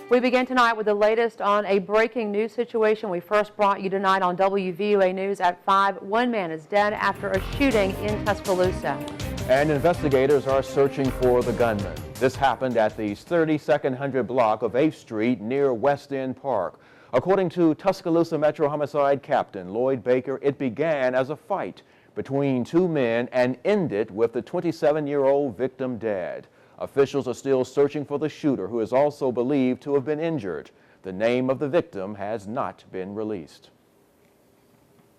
We begin tonight with the latest on a breaking news situation we first brought you tonight on WVUA News at 5. One man is dead after a shooting in Tuscaloosa. And investigators are searching for the gunman. This happened at the 3200 block of 8th Street near West End Park. According to Tuscaloosa Metro Homicide Captain Lloyd Baker, it began as a fight between two men and ended with the 27-year-old victim dead. Officials are still searching for the shooter, who is also believed to have been injured. The name of the victim has not been released.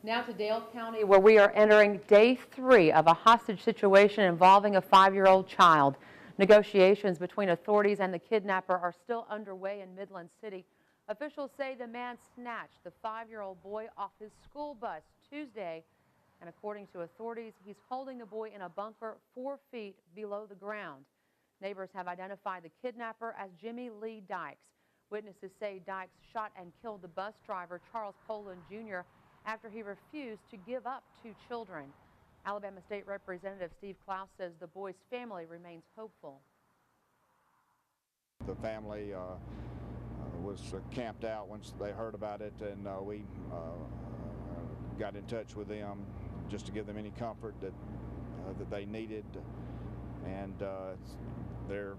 Now to Dale County, where we are entering day 3 of a hostage situation involving a 5-year-old child. Negotiations between authorities and the kidnapper are still underway in Midland City. Officials say the man snatched the 5-year-old boy off his school bus Tuesday, and according to authorities, he's holding the boy in a bunker 4 feet below the ground. Neighbors have identified the kidnapper as Jimmy Lee Dykes. Witnesses say Dykes shot and killed the bus driver, Charles Poland Jr., after he refused to give up 2 children. Alabama State Representative Steve Klaus says the boy's family remains hopeful. The family was camped out once they heard about it, and we got in touch with them just to give them any comfort that they needed, and they're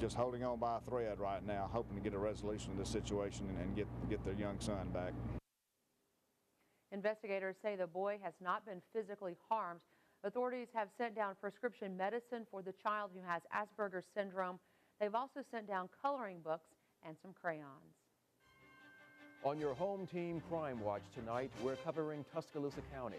just holding on by a thread right now, hoping to get a resolution of this situation and get their young son back. Investigators say the boy has not been physically harmed. Authorities have sent down prescription medicine for the child who has Asperger's syndrome. They've also sent down coloring books and some crayons. On your home team Crime Watch tonight, we're covering Tuscaloosa County.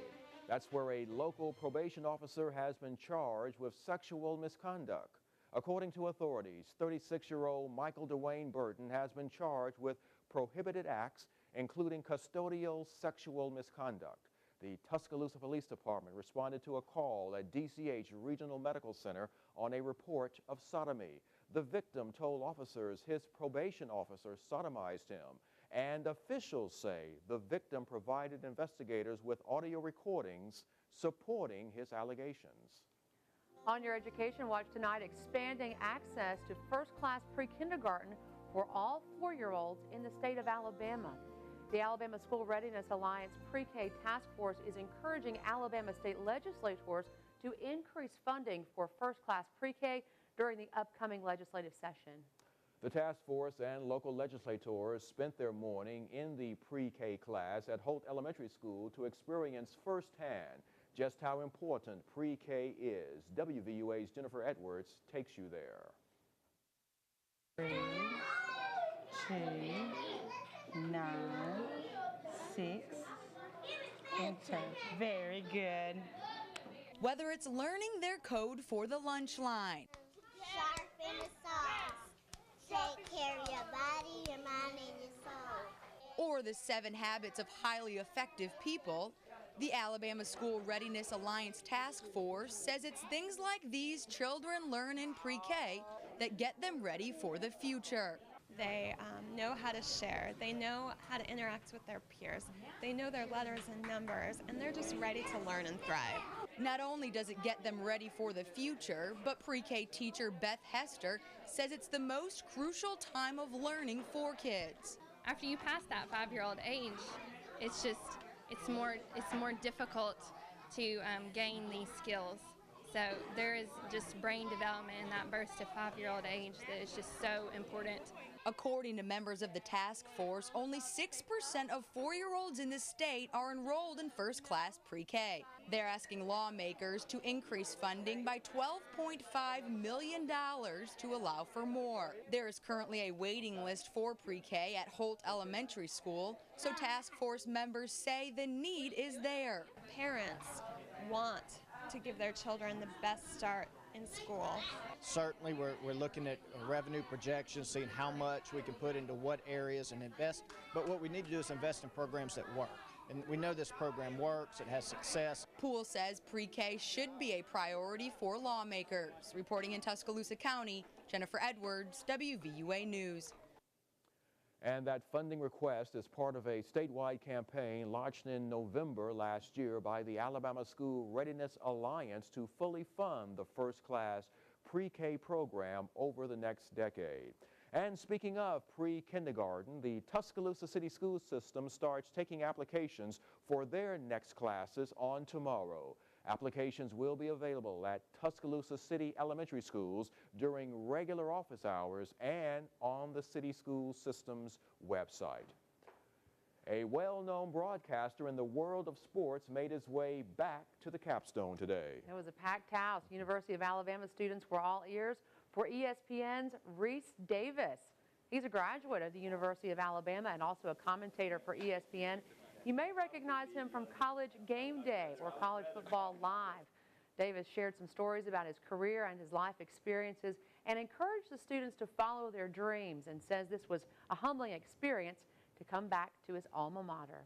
That's where a local probation officer has been charged with sexual misconduct. According to authorities, 36-year-old Michael Dwayne Burton has been charged with prohibited acts, including custodial sexual misconduct. The Tuscaloosa Police Department responded to a call at DCH Regional Medical Center on a report of sodomy. The victim told officers his probation officer sodomized him, and officials say the victim provided investigators with audio recordings supporting his allegations. On your Education Watch tonight, expanding access to first-class pre-kindergarten for all 4-year-olds in the state of Alabama. The Alabama School Readiness Alliance Pre-K Task Force is encouraging Alabama state legislators to increase funding for first-class pre-K during the upcoming legislative session. The task force and local legislators spent their morning in the pre-K class at Holt Elementary School to experience firsthand just how important pre-K is. WVUA's Jennifer Edwards takes you there. 3, 2, 9, 6, enter. Very good. Whether it's learning their code for the lunch line, sharpen the saws, take care of your body, your mind, and your soul, or the 7 habits of highly effective people, the Alabama School Readiness Alliance Task Force says it's things like these children learn in pre-K that get them ready for the future. They know how to share, they know how to interact with their peers, they know their letters and numbers, and they're just ready to learn and thrive. Not only does it get them ready for the future, but pre-K teacher Beth Hester says it's the most crucial time of learning for kids. After you pass that 5-year-old age, it's more difficult to gain these skills. So there is just brain development in that birth to 5-year-old age that is just so important. According to members of the task force, only 6% of 4-year-olds in the state are enrolled in first-class pre-K. They're asking lawmakers to increase funding by $12.5 million to allow for more. There is currently a waiting list for pre-K at Holt Elementary School, so task force members say the need is there. Parents want to give their children the best start in school. Certainly we're looking at revenue projections, seeing how much we can put into what areas and invest, but what we need to do is invest in programs that work. And we know this program works, it has success. Poole says pre-K should be a priority for lawmakers. Reporting in Tuscaloosa County, Jennifer Edwards, WVUA News. And that funding request is part of a statewide campaign launched in November last year by the Alabama School Readiness Alliance to fully fund the first-class pre-K program over the next decade. And speaking of pre-kindergarten, the Tuscaloosa City School System starts taking applications for their next classes on tomorrow. Applications will be available at Tuscaloosa City Elementary Schools during regular office hours and on the City School System's website. A well-known broadcaster in the world of sports made his way back to the capstone today. It was a packed house. University of Alabama students were all ears for ESPN's Reese Davis. He's a graduate of the University of Alabama and also a commentator for ESPN. You may recognize him from College Game Day or College Football Live. Davis shared some stories about his career and his life experiences and encouraged the students to follow their dreams and says this was a humbling experience to come back to his alma mater.